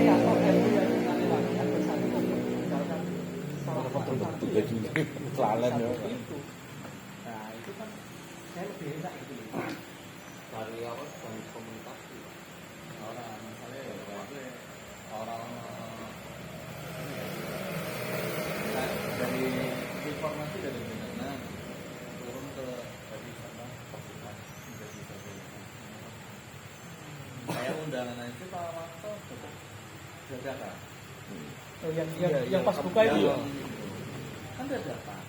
atau RW yang nanti lagi yang bersangkutan meninggalkan salah satu gaji kelalen ya. itu. Nah itu kan saya lebih enak gitu loh. Dari awal dari komunikasi orang misalnya ya orang dari informasi dari mana turun ke dari sana pasukan menjadi bagian saya undangan itu Pak Marto tetap dadakan. Oh, yang pas buka itu Iya. Kan dadakan.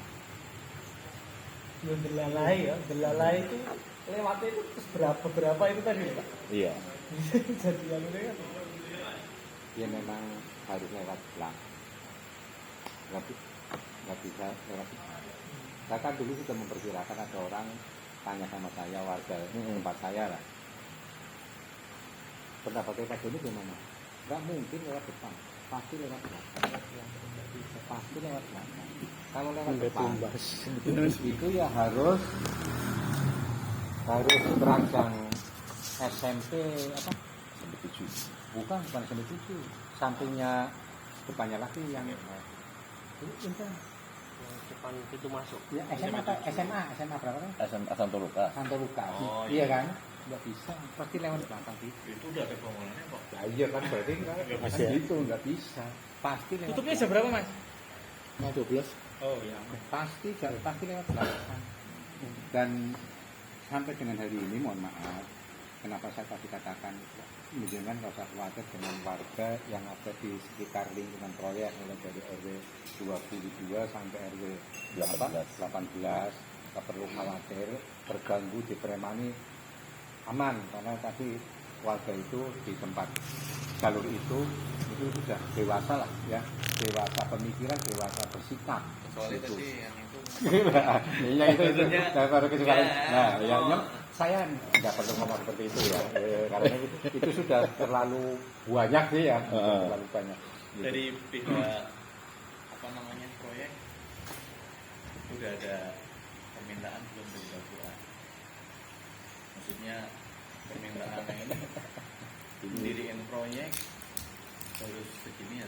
belum delalai ya, delalai itu lewatnya itu terus berapa itu tadi ya Pak? Iya. Jadi yang ini kan Ya memang harus lewat belakang. Nggak bisa lewat. Saya kan dulu sudah memperkirakan ada orang tanya sama saya, warga tempat saya lah. Pendapatnya Pak Joni gimana? Nggak mungkin lewat depan, pasti lewat belakang. Pasti lewat belakang. Kalau lewat depan, itu ya harus terancang SMP apa? Sampai 7. Bukan SMP 7. Sampingnya depannya lagi yang ini kan. Depan pintu masuk. Ya SMA berapa kan? SMA Santo Luka. Santo Luka. Oh, Iya kan? Nggak bisa, pasti lewat belakang gitu. Itu udah ada bangunannya kok. Ya iya kan berarti kan Masih ya? gitu nggak bisa. Pasti lewat. tutupnya jam berapa Mas? 12. Oh iya. Pasti lewat belakang. Dan sampai dengan hari ini mohon maaf, kenapa saya tadi katakan jangan nggak usah khawatir dengan warga yang ada di sekitar lingkungan proyek mulai dari RW 22 sampai RW 18 nggak perlu khawatir terganggu dipremani, aman karena tadi warga itu di tempat jalur itu sudah dewasa lah ya, dewasa pemikiran, dewasa bersikap. Soalnya Gitu. tadi yang itu Iya itu nah, baru kesukaan. Nah, ya, Oh. saya nggak perlu ngomong seperti itu ya, karena itu sudah terlalu banyak sih ya, terlalu banyak. Gitu. dari pihak apa namanya proyek udah ada permintaan belum dari Bapak? Maksudnya permintaan ini didiriin proyek harus segini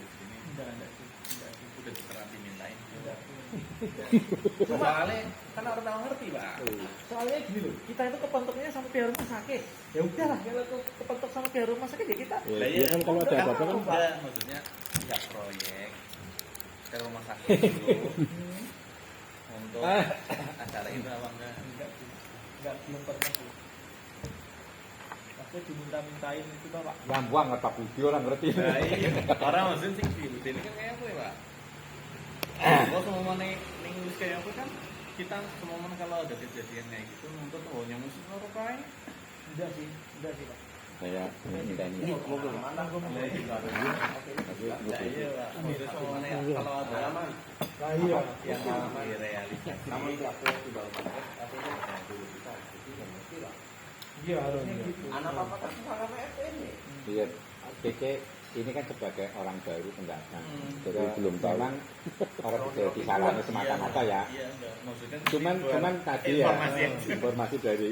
Enggak ada. udah terserah dimintain. Soalnya kan orang tahu ngerti Pak. Soalnya gini loh, kita itu kepentuknya sama pihak rumah sakit. Ya udahlah, kalau kepentuk sama pihak rumah sakit ya kita. Ya, iya kan kalau ada apa-apa kan enggak, maksudnya pihak proyek ke rumah sakit dulu untuk acara itu apa enggak? Enggak belum pernah tuh. Aku diminta-mintain itu Pak. Yang buang nggak tak video lah ngerti. Nah, iya. Orang maksudnya sing di ini kan kayak apa ya Pak? Kalau semua mana nulis kayak apa kan kita semua mana kalau ada kejadian kayak gitu nuntut oh yang musuh loro kae. Enggak sih Pak. saya minta ini. Mana gua mau lagi baru. Iya Pak. Maksudnya semua mana ya kalau ada Lah iya. yang direalisasi. Namun itu aku sudah masuk, artinya dulu kita jadi ngerti lah. Iya harusnya Gitu. gitu. Anak apa kan sama FN nih. Iya, BK ini kan sebagai orang baru pendatang. Jadi belum tahu. Memang orang sudah disalahkan semata-mata ya. Iya, enggak. Maksudnya Cuman tadi ya informasi yang informasi dari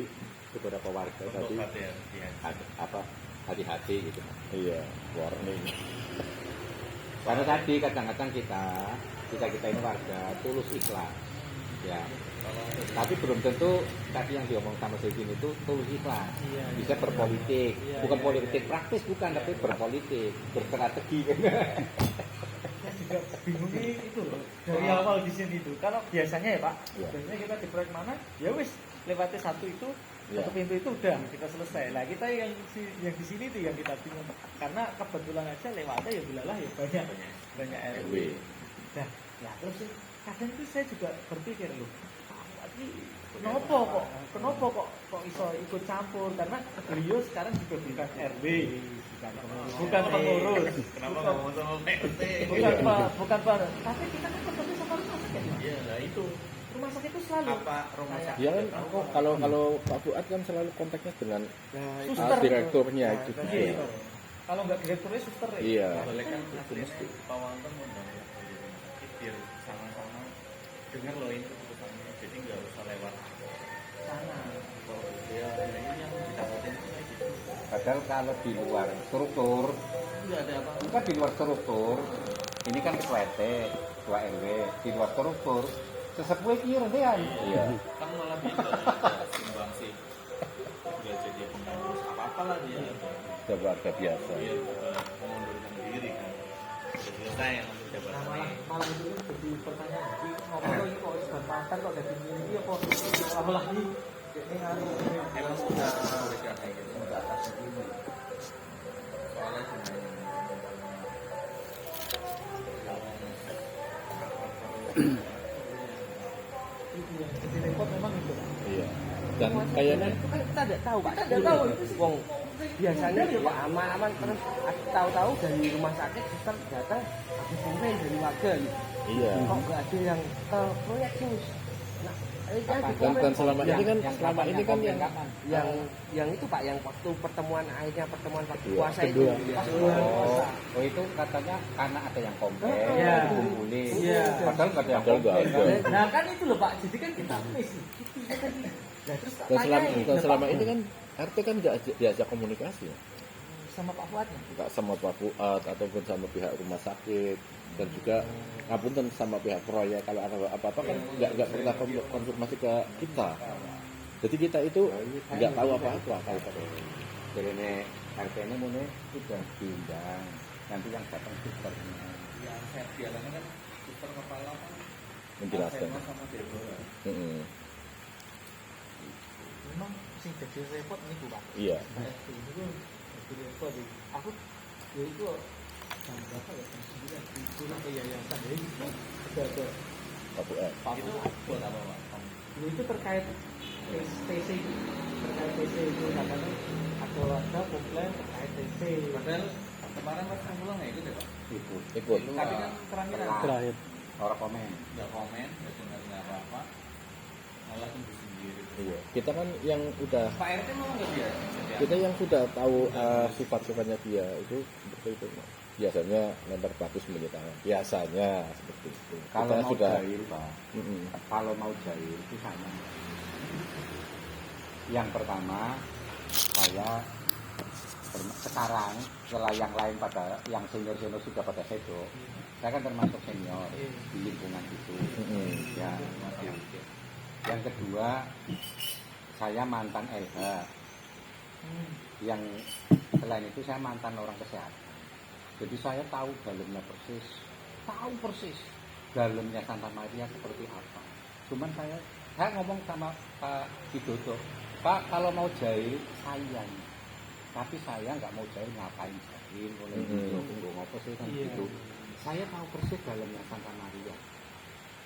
beberapa warga untuk tadi hati-hati. hati-hati gitu. Iya, warning. Karena tadi kadang-kadang kita ini warga tulus ikhlas, ya. Tapi belum tentu tadi yang diomong sama Devin itu tulus ikhlas. Iya, Bisa berpolitik, Iya, bukan iya, politik praktis bukan, tapi berpolitik, berstrategi kan. Saya juga bingung itu loh dari awal di sini itu. Kalau biasanya ya Pak, Iya. biasanya kita di proyek mana, ya wis lewati satu itu, Iya. satu pintu itu udah kita selesai. Lah kita yang di sini tuh yang kita bingung karena kebetulan aja lewatnya ya belalah ya banyak RW. Nah, ya terus sih, kadang itu saya juga berpikir loh, kenapa kok iso ikut campur karena beliau sekarang juga bukan RW, bukan pengurus, Kenapa ngomong sama PRT? bukan Pak, tapi kita kan kontaknya sama rumah sakit. Iya, lah itu. Rumah sakit itu selalu Apa rumah kayak- sakit? Ya kan kalau Pak Fuad kan selalu kontaknya dengan Suster direkturnya Nah, itu berarti juga. itu. Kalau nggak direkturnya suster ya. Iya. Boleh kan Itu aslinya mesti. Pak Wanton undang di rumah sakit biar sama-sama dengar loh ini keputusannya. Jadi nggak usah lewat Sana. oh, ya ini yang ditakutin itu kayak gitu. Padahal kalau di luar struktur, Enggak ada apa. bukan di luar struktur, ini kan ketua RT, ketua RW, di luar struktur, sesepuh iki rendean. Iya. Kan malah bisa sumbang sih. Enggak jadi pengurus apa-apa lah dia. Sudah warga biasa. Dia mengundurkan diri kan. Sudah selesai untuk Nah, jabatannya. malah itu kan jadi pertanyaan lagi ngomong kok ini kok sudah mantan kok jadi ini apa olah lagi ini ngaruh Emang sudah kayak gitu. Sudah atas itu. Soalnya itu yang jadi repot memang itu Iya. Dan kayaknya itu kan kita tidak tahu Pak. kita nggak tahu itu sih Wong biasanya ya, ya aman-aman terus tahu-tahu dari rumah sakit suster datang habis komplain dari warga gitu. iya. Kok nggak ada yang ke proyek sus? Nah, ini kan di Dan komplain. selama ini kan yang itu Pak yang waktu pertemuan akhirnya pertemuan waktu Iya, puasa itu. kedua. Pas Kedua. bulan Oh, puasa. oh itu katanya karena ada yang komplain, Iya. dikumpulin. Iya. Padahal nggak ada yang Padahal nggak komplain. ada. nah kan itu loh Pak jadi kan kita miss gitu ya tadi nah terus tak Dan selama, tanyain, dan nah, selama Pak ini kan RT kan nggak diajak komunikasi ya. sama Pak Fuadnya Nggak sama Pak Fuad ataupun sama pihak rumah sakit dan juga ngapunten sama pihak proyek kalau ada apa-apa kan nggak pernah konfirmasi ke kita. Jadi kita itu nggak tahu apa-apa kalau Pak. Jadi ini RT ini mulai sudah diundang. Nanti yang datang susternya. yang saya biasanya kan suster kepala kan Menjelaskan. Alzheimer sama Deborah. Mm-mm. memang sing jadi repot nih Bu Pak Iya. itu jadi repot sih. Aku ya itu jam berapa ya jam 9 disuruh ke yayasan ya itu ada Pak Fuad. Pak Itu Fuad. buat apa Pak? Itu terkait TC itu terkait TC itu katanya ada warga komplain terkait TC Padahal kemarin pas saya pulang nggak ikut ya Pak? Ikut. Ikut. Tapi kan terakhir Terakhir. Orang komen. nggak komen, nggak dengar nggak apa-apa, malah tunggu sendiri. Iya. Kita kan yang udah Pak RT mau nggak dia? kita yang sudah tahu sifat-sifatnya dia itu seperti itu. Biasanya lempar batu sembunyi tangan. Biasanya seperti itu. Kalau Kita mau sudah jahil, Pak. Mm-mm. Kalau mau jahil itu sama. Yang pertama, saya sekarang setelah yang lain pada yang senior-senior sudah pada sedok, saya kan termasuk senior di lingkungan itu. Mm-mm. Ya, yang kedua, saya mantan LH. Yang selain itu saya mantan orang kesehatan. Jadi saya tahu dalamnya persis dalamnya Santa Maria seperti apa. Cuman saya ngomong sama Pak Widodo, Pak kalau mau jahil saya, tapi saya nggak mau jahil ngapain jahil, boleh nggak ngopo sih kan gitu. Saya tahu persis dalamnya Santa Maria.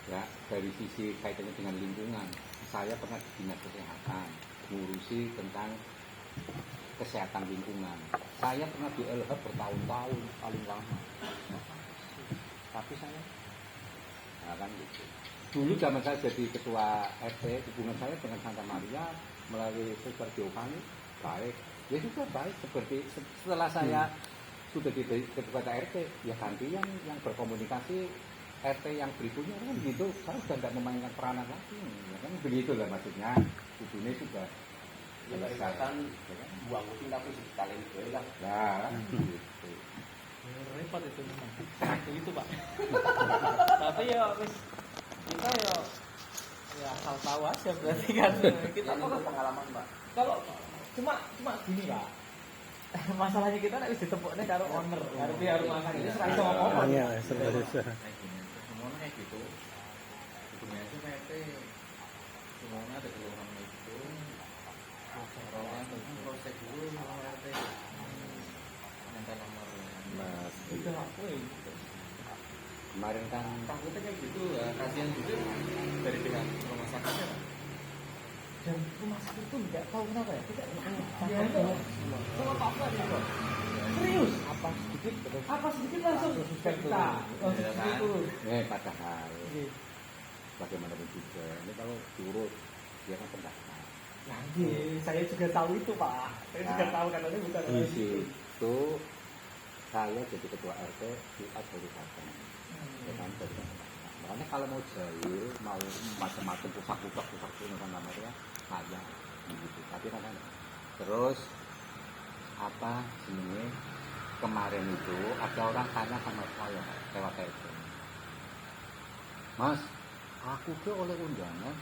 Ya dari sisi kaitannya dengan lingkungan, saya pernah di dinas kesehatan ngurusi tentang kesehatan lingkungan. Saya pernah di LH bertahun-tahun paling lama. Tapi saya kan gitu. Dulu zaman saya jadi ketua RT, hubungan saya dengan Santa Maria melalui Suster Giovanni baik. Ya juga baik seperti setelah saya sudah jadi ketua RT, ya gantian yang berkomunikasi RT yang berikutnya kan gitu. Saya sudah tidak memainkan peranan lagi. Ya kan begitulah maksudnya. Hubungannya sudah Ya kesehatan buang kucing tapi sekali itu lah. nah, gitu. repot itu memang itu Pak tapi ya wis kita ya asal tahu aja berarti kan kita Ini pengalaman Pak. kalau cuma gini Pak masalahnya kita nek wis ditepukne karo owner karo pihak rumah sakit itu ora iso ngomong Kayak gini, semuanya kayak gitu. Hubungannya itu RT, semuanya ada keluhan kayak gitu. Orang proses dulu sama RT. Minta nomornya. Mas, itu aku Kemarin kan Takutnya kayak gitu, ya. Kasihan juga dari pihak rumah sakitnya. Pak. dan rumah sakit itu nggak tahu kenapa ya kita ya itu sama Pak Fuad itu serius apa sedikit langsung kita langsung itu padahal bagaimanapun juga ini kalau diurut dia kan pendaftar. nah saya juga tahu itu Pak saya juga tahu katanya bukan Di orang itu situ saya jadi ketua RT Fuad dari Batang. Ya kan dari pendaftar. Makanya kalau mau jahil, mau macam-macam pusat-pusat Santa Maria saya gitu. Tapi kan terus apa ini kemarin itu ada orang tanya sama saya lewat telepon, Mas, aku ke oleh undangan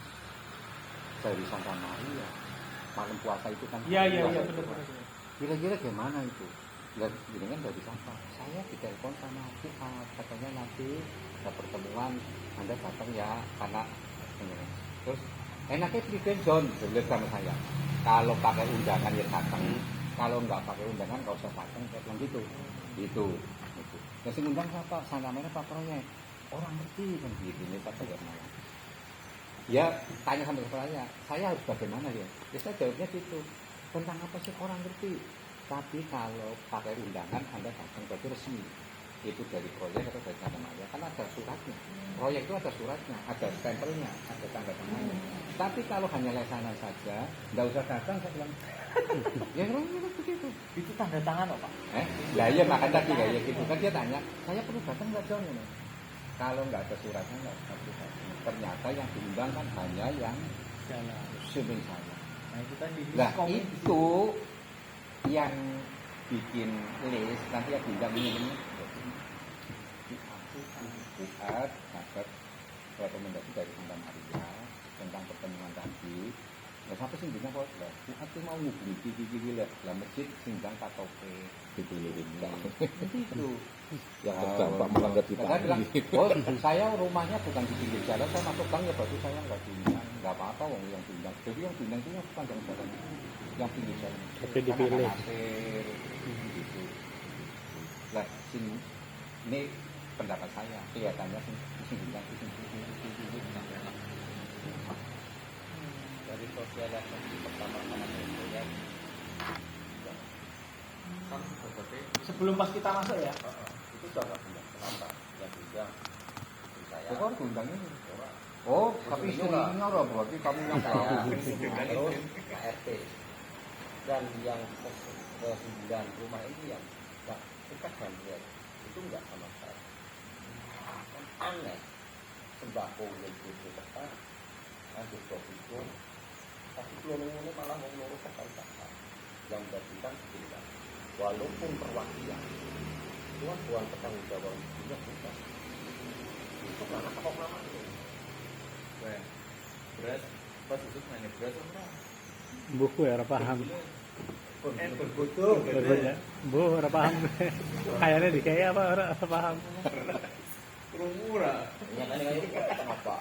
dari Santa Maria malam puasa itu kan. Iya puasa benar itu, Pak. benar. Kira-kira gimana itu? Dan ini kan dari siapa? Saya ditelepon sama Fuad, katanya nanti ada pertemuan, Anda datang ya, karena ini. Terus enaknya bikin zone, bilang sama saya. Kalau pakai undangan ya datang, kalau nggak pakai undangan nggak usah datang, saya bilang gitu. Itu. Yang sing undang siapa? Sana mana Pak Proyek? Orang ngerti kan gitu, ini Pak Tegamalah. Ya tanya sama saya harus bagaimana ya? Ya saya jawabnya gitu. Tentang apa sih orang ngerti? Tapi kalau pakai undangan Anda datang berarti resmi. Itu dari proyek atau dari Santa Maria, kan ada suratnya. Proyek itu ada suratnya, ada stempelnya, ada tanda tangannya. Tapi kalau hanya lesanan saja, nggak usah datang, saya bilang. Ya orang itu begitu. Itu tanda tangan loh Pak. Lah iya makanya tadi kayak gitu kan dia tanya, saya perlu datang nggak John ini? Kalau nggak ada suratnya nggak perlu datang. Ternyata yang diundang kan hanya yang Jalan. swimming saya. Nah itu tadi. Nah itu yang bikin list nanti yang diundang ini Fuad dapat rekomendasi dari Santa Maria tentang pertemuan tadi. Nah sampai sih bilang kok lah Fuad tuh mau ngubungi gigi lah masjid singgang katoke Gitu itu yang terdampak melanggar kita. saya bilang, oh saya rumahnya bukan di pinggir jalan, saya masuk gang ya berarti saya nggak diundang, nggak apa-apa wong yang diundang. Jadi yang diundang itu yang bukan jalan yang pinggir jalan. Tapi dipilih. Gitu. Lah sini ini pendapat saya kelihatannya sing diundang itu Dari sosialisasi pertama-tama proyek kan berarti Sebelum pas kita masuk ya. itu sudah nggak benar. Kenapa? Yang diundang saya. kok harus diundang ini? Oh, tapi istrinya orang berarti kamu yang Saya tahu. terus KRT dan yang ke 9 rumah ini yang nggak dekat dengan itu nggak sama sekali. Kan aneh sembako yang tepat ada itu tapi belum ini malah mengurus kata-kata yang berarti tidak walaupun perwakilan Tuhan bukan bertanggung jawab juga bukan itu karena kapok nama itu beras pas itu nanya beras apa Buku ya ora paham. berbutuh Berbeda. Bu ora paham. Kayaknya dikaya apa ora paham. murah nyatanya kayak apa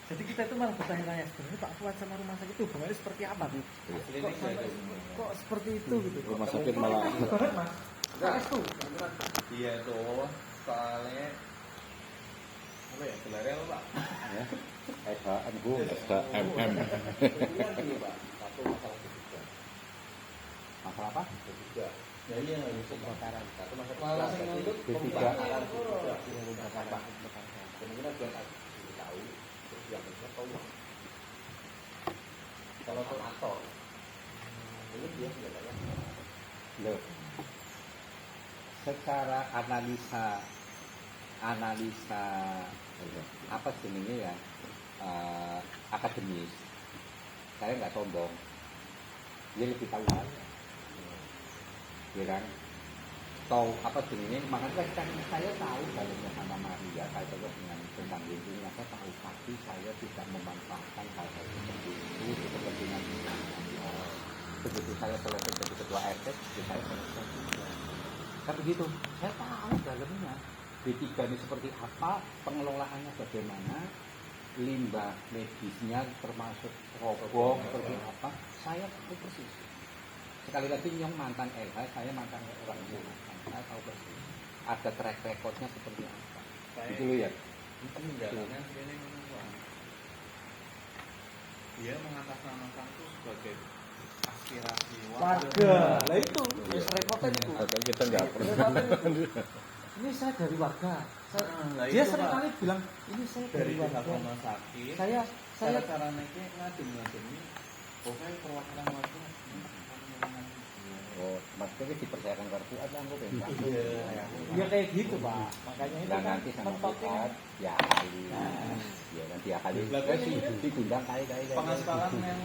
Jadi kita itu malah bertanya-tanya sebenarnya Pak Fuad sama rumah sakit itu hubungannya seperti apa tuh? Kok seperti itu gitu? Rumah sakit malah Banget Mas. Enggak. Itu. iya tuh soalnya apa ya gelarnya apa Pak Ya. SHM Bu. SHMM. kemudian gini Pak satu masalah ketiga Masalah apa? ketiga ya iya nggak bisa Kebakaran. satu masalah yang untuk Ketiga. pembakaran ketiga Kebakaran. kemungkinan dia tahu terus yang kedua tahu kalau aktor ini dia sudah banyak Loh. Secara analisa apa jenisnya ya akademis, saya nggak sombong, dia lebih tahu saya, ya kan? Tahu apa jenisnya, makanya kan saya tahu dalamnya Santa Maria, saya tahu dengan tentang lingkungan, saya tahu, tapi saya tidak memanfaatkan hal-hal seperti itu untuk kepentingan begitu saya selesai jadi ketua RT, ya saya selesai juga. Kan begitu, saya tahu dalamnya B3 ini seperti apa, pengelolaannya bagaimana, limbah medisnya termasuk rokok seperti apa, saya tahu persis. Sekali lagi yang mantan LH, saya mantan orang Kalimantan, saya tahu persis. Ada track recordnya seperti apa. Gitu loh ya. peninggalannya ini memang dia mengatasnamakan itu sebagai aspirasi Warga. Lah itu, wis repotan itu. Atau kita nggak pernah. Repotan itu. Ini saya dari warga. Dia sering kali bilang, ini saya dari dari pihak warga. rumah sakit Saya cara naiknya ngadem pokoknya perwakilan warga Oh, maksudnya dipercayakan ke Fuad lah, kok bentang. ya kayak gitu Pak. Makanya itu Dan kan nanti sama mentoknya Fuad, ya kali. Ya nanti ya kali. Lah, Saya ini sih diundang kali-kali. pengaspalan yang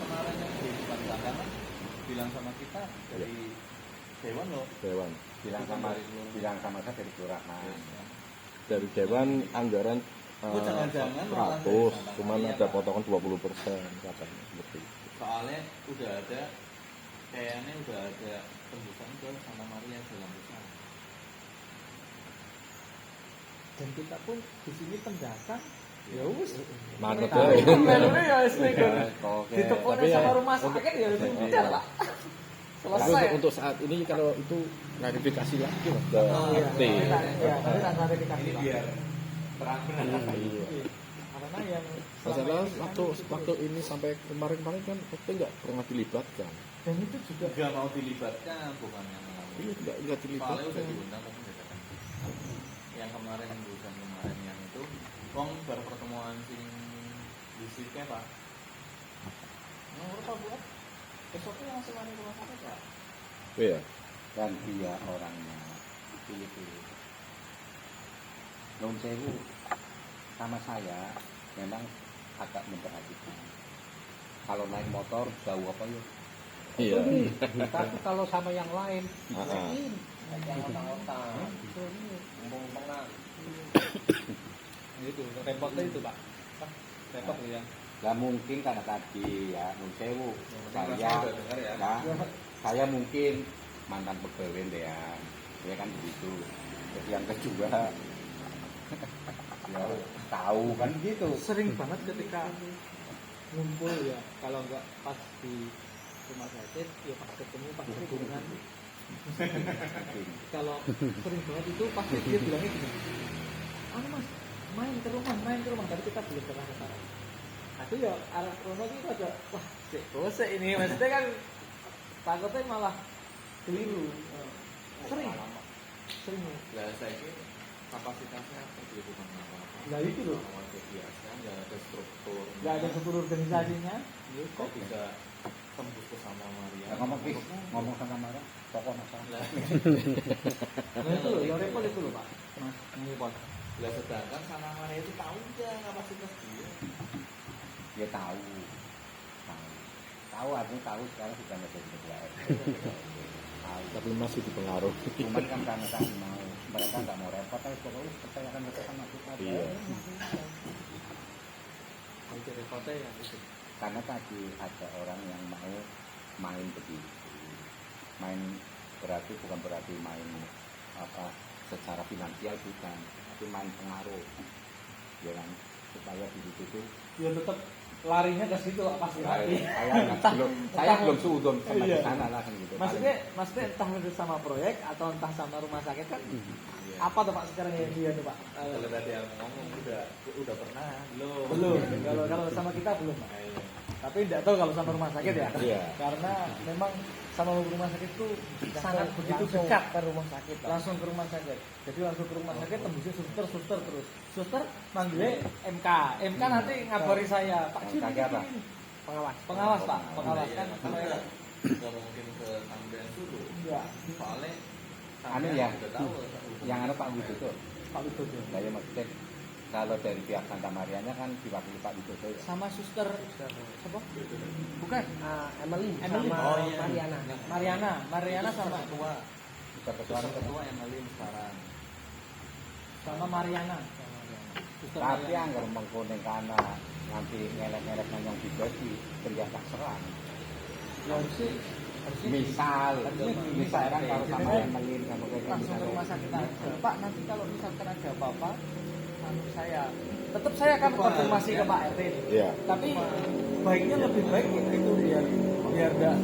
kemarin yang di depan kandangan bilang sama kita dari Dewan loh. Dewan. bilang sama saya dari kelurahan. Dari Dewan anggaran Oh, jangan-jangan malah dari 100, Santa cuman Maria, ada Pak. potongan 20% katanya seperti itu. Soalnya udah ada kayaknya udah ada tembusan ke Santa Maria dalam besar. Dan kita pun di sini pendatang ya wis Manut Tapi ae. melune ya wis nego. Oke. Ditepone Tapi ya- sama rumah sakit ya wis udah lah. Tapi Selesai. untuk saat ini kalau itu klarifikasi lagi lah ke Iya, RT. ya, nanti tak klarifikasi Ini lah. biar terang benerang. Iya. Iya. Karena yang Masalah selama ini kan waktu ini sampai kemarin kan RT nggak pernah dilibatkan. dan itu juga Gak mau dilibatkan, bukan yang mau. Iya nggak Soalnya udah dilibatkan. diundang tapi nggak datang. Yang kemarin yang urusan kemarin yang itu, wong baru pertemuan sing di situ Pak. Nomor apa buat? Besoknya langsung ada rumah sakit Pak. Iya. Dan dia orangnya pilih-pilih. Nun sewu sama saya memang agak memperhatikan. Kalau naik motor jauh apa ya? Iya. Tapi kalau sama yang lain, Ah, ah. Yang otak-otak. Ngomong-ngomongan. itu repotnya itu Pak. Repot ya. nggak mungkin karena tadi ya Nun sewu saya udah dengar ya. nah, saya mungkin mantan pegawai deh ya kan begitu. Jadi yang kedua ya tahu kan gitu. Sering banget ketika ngumpul ya kalau nggak pas di rumah sakit ya pas ketemu pas hubungan kalau sering banget itu pasti dia bilangnya gini mas main ke rumah tapi kita belum pernah ke sana. Aku ya arah rumah itu aja wah cek bose ini maksudnya kan takutnya malah keliru. Sering Lah saya ini kapasitasnya seperti itu kan apa-apa. Lah itu loh. Warga biasa nggak ada struktur. nggak ada struktur organisasinya Kok bisa tembus ke Santa Maria? Ya, ngomong sama Mara tokoh masalah. nah itu loh yang repot itu loh Pak mas ini repot. Lah sedangkan Santa Maria itu tahu nggak kapasitas dia? Dia tahu artinya tahu sekarang sudah nggak jadi ketua RT. Tahu. Tapi masih dipengaruhi. Cuman kan karena kan mau mereka nggak mau repot, tapi pokoknya percayakan mereka sama kita. Iya. Itu repotnya yang itu. Karena tadi ada orang yang mau main begitu, main bukan berarti main apa secara finansial bukan, tapi main pengaruh, ya kan supaya begitu tuh. Ya tetap larinya ke situ pasti lari. Saya belum suudon sama Iya. di sana lah kan gitu. Maksudnya entah itu sama proyek atau entah sama rumah sakit kan Iya. apa tuh Pak sekarang yang dia tuh Pak? Kalau tadi yang ngomong udah pernah Belum. Kalau sama kita belum Pak. Iya. Tapi tidak tahu kalau sama rumah sakit ya. Iya. Karena memang sama rumah sakit itu sangat begitu Langsung dekat ke rumah sakit Pak. langsung ke rumah sakit. Jadi langsung ke rumah sakit tembusnya suster terus. Suster manggilnya MK. MK nanti ngabari saya. Pak Jun, MK apa? ini. Pengawas. Pengawas Pak, pengawas Iya, kan. makanya nggak mungkin ke Sampean dulu. Enggak. Soalnya Anu ya, udah tahu yang anu Pak Widodo. Pak Widodo. Saya maksudnya kalau dari pihak Santa Marianya kan diwakili Pak Widodo ya. Sama suster siapa? Bukan. Emily Emily. sama Oh, iya. Mariana sama ketua Ketua ketua Emily sekarang. sama Mariana. Suster tapi Mariana. anggar mengkuning kana nanti ngelek-ngelek nanyong dibagi ternyata serang. Ya harusnya Misal kan kalau sama Jadi, yang melin kamu kayak langsung ke gitu. rumah sakit aja. Pak nanti kalau misalkan ada apa-apa, saya tetap saya akan konfirmasi ke Pak RT ini. Iya. Tapi baiknya lebih baik itu biar enggak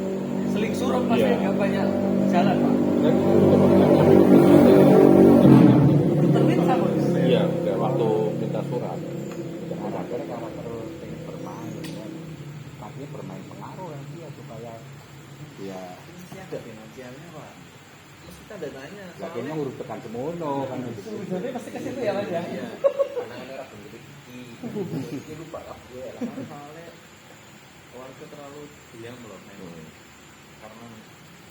seling suruh pasti Iya. nggak banyak jalan Pak. Dan itu juga pernah Terbit sama. iya, udah waktu minta surat. Jangan akhirnya kalau terus ingin bermain, kan. Tapi bermain pengaruh yang dia supaya dia Ini ada finansialnya Pak. Terus kita ada nanya. lakinya ngurus tekan semono kan gitu. Sebenarnya pasti ke situ ya Mas ya. Iya. Anak-anak orang bentuk ini lupa lah gue. Soalnya warga terlalu diam loh memang. Karena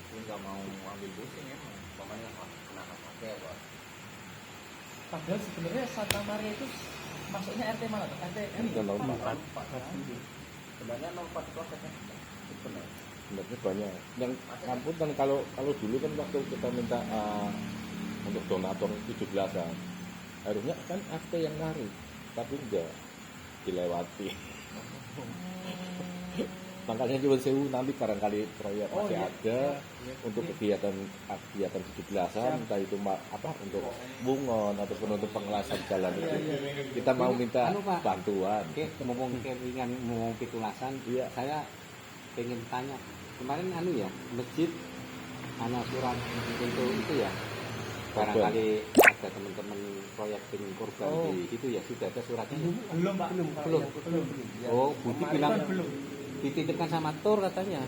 dia nggak mau ambil pusing emang. Pokoknya anak pakai apa? Padahal sebenarnya Santa Maria itu masuknya RT mana? RT Dan normal. Sebenarnya 04 itu sebenarnya banyak. Dan ampun kan kalau dulu kan waktu kita minta untuk donatur 17-an, harusnya kan RT yang narik, tapi enggak, dilewati. Makanya cuma sewu nanti barangkali proyek masih ada untuk kegiatan 17-an, entah itu untuk bungon ataupun untuk pengelasan jalan itu. Kita mau minta Pak. bantuan. Oke, ngomong keringan, ngomong pitulasan, Iya. saya pengen tanya, kemarin ya, masjid, anak surat untuk itu ya, barangkali ada teman-teman proyek pengen korban di itu ya, sudah ada suratnya. Belum Pak. Belum. Oh, Budi bilang belum. dititipkan sama Tur katanya.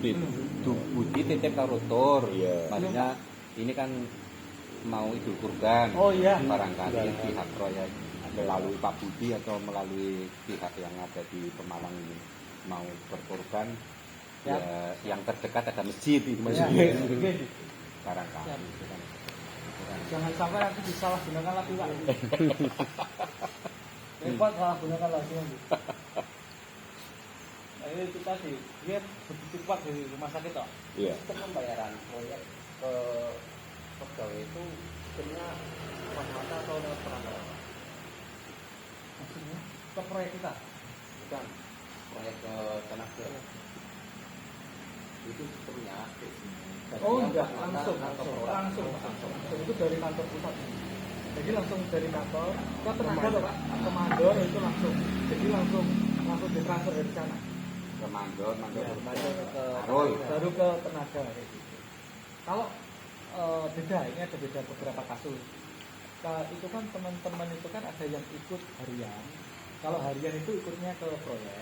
Bid. Budi titip karo Tur. Iya. Maksudnya ini kan mau Idul Kurban. Oh iya. Barangkali pihak proyek melalui Pak Budi atau melalui pihak yang ada di Pemalang ini mau berkorban. Ya, yang terdekat ada masjid itu maksudnya. Barangkali. Itu kan. Jangan sampai nanti disalahgunakan lagi Pak. Repot salahgunakan lagi nanti. Nah, itu tadi dia begitu kuat dari rumah sakit toh. Iya. Sistem pembayaran proyek ke pegawai itu sistemnya rata-rata atau lewat perantara? Maksudnya ke proyek kita. Bukan proyek ke tenaga itu sistemnya Oh enggak, langsung itu dari kantor pusat. Jadi langsung dari kantor ke tenaga loh Pak, ke mandor itu langsung. Jadi langsung ditransfer dari sana. Ke mandor Ya, mandor ke Arul. baru ke tenaga kayak gitu. Kalau beda, ini ada beda beberapa kasus. Itu kan teman-teman itu kan ada yang ikut harian. Kalau harian itu ikutnya ke proyek.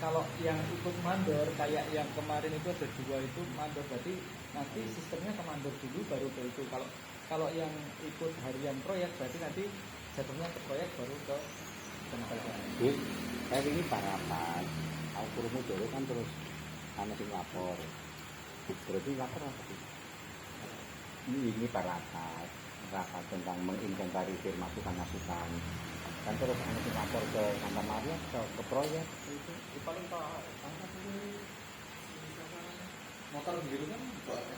Kalau yang ikut mandor kayak yang kemarin itu ada 2 itu mandor, berarti nanti sistemnya ke mandor dulu baru ke itu. Kalau yang ikut harian proyek berarti nanti jatuhnya ke proyek baru ke tenaga. Terus saya ini parapat, aku kurungmu dulu kan terus anak sing lapor. Berarti lapor apa sih? Ini parapat, rapat tentang menginventarisir masukan-masukan. Kan terus anak sing lapor ke Santa Maria ke proyek itu. Paling pak, motor biru kan buatnya.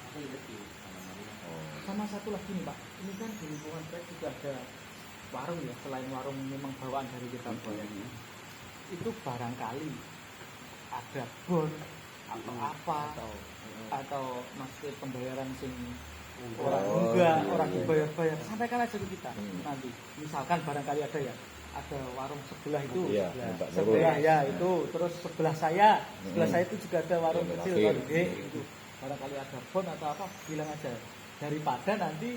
Aku lihat di mana-mana. Sama satu lagi nih Pak, ini kan di lingkungan proyek juga ada warung ya, selain warung memang bawaan dari kita proyek. Itu barangkali ada bon atau apa atau masih pembayaran sing orang enggak, orang dibayar-bayar, sampaikan aja ke kita nanti. Misalkan barangkali ada ya, ada warung sebelah itu, Iya, minta sebelah nurul. ya itu, terus sebelah saya itu juga ada warung Ya, kecil, Rafir. warung gede itu. Barangkali ada bon atau apa, bilang aja. Daripada nanti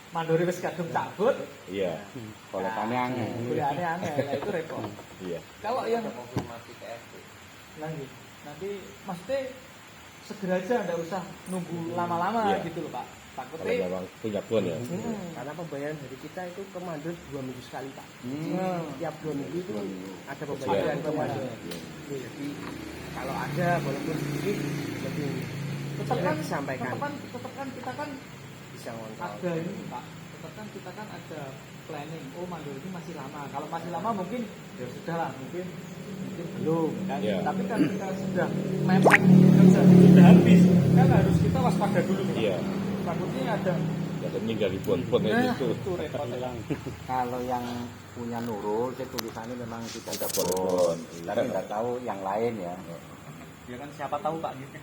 mandori wis kadung cabut, Iya. Kalau aneh-aneh. boleh aneh-aneh, ya itu repot. Iya. Kalau yang konfirmasi ke RT. nanti maksudnya segera aja, nggak usah nunggu lama-lama Iya. gitu loh Pak. Kalau Takutnya memang punya bon ya. Karena pembayaran dari kita itu ke mandor 2 minggu sekali Pak. Hmm. Tiap 2 minggu itu ada Iya. pembayaran ke mandor. Iya. Jadi kalau ada walaupun sedikit lebih tetap kan disampaikan, tetap kan kita kan bisa ngontrol. ada ini Pak, tetap kan kita kan ada planning. Oh mandor ini masih lama. Kalau masih lama mungkin ya sudah lah, mungkin belum kan. Iya. Tapi kan kita sudah mepet sudah habis, kan harus kita waspada dulu Pak. Iya. Takutnya ada Jangan ninggalin bon-bon itu. itu repot. Kalau yang punya Nurul, saya tulisannya memang kita ada Bon. bon, tapi nggak tahu yang lain ya. Ya kan siapa tahu Pak gitu.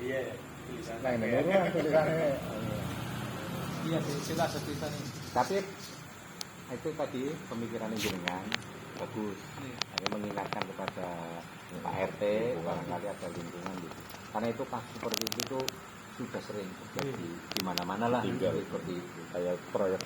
Iya. Nah, ini Nurul tulisannya. Iya, kita ada tulisan ini. Tapi itu tadi pemikiran jenengan bagus. Hanya mengingatkan kepada Pak RT, barangkali ada lingkungan gitu. Karena itu kasus seperti itu sudah sering terjadi di mana-mana lah Tinggal. seperti itu. Kayak proyek